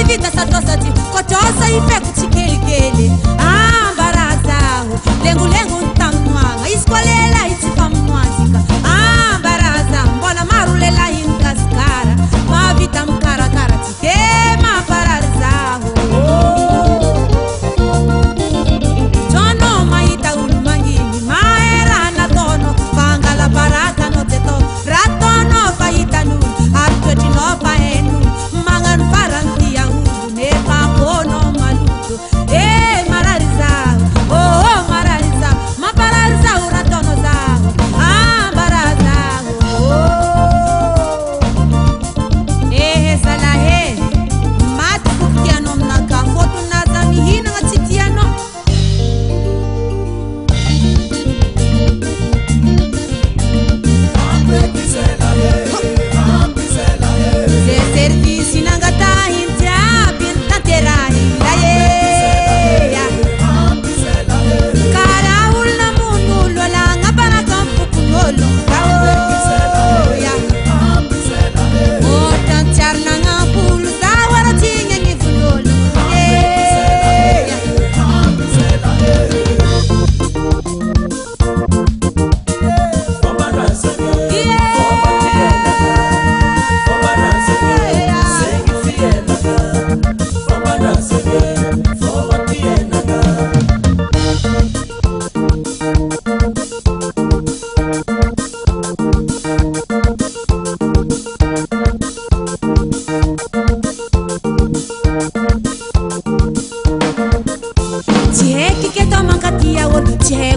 vita satosati kotosa ipeku chikelikele barazaho lengulengu ntamnwanga iskwalela itifamnwanzika baraza mbona marulela inkaskara mavita mkarakara tikema barazaho tono maita ulumangini maerana tono fangala baraka noteto ratono faita nu artotino faenu mangan farantia udu nepa kono maluto marariza marariza mabarariza uratono zao baraza salahe mati kukiano mnaka foto nazami hina ngachitiano servisi nangata hintia pintaterahi karaul na munulo langa para kampukunolo otanchar nanga pulu zawara tinga ngivulolo Che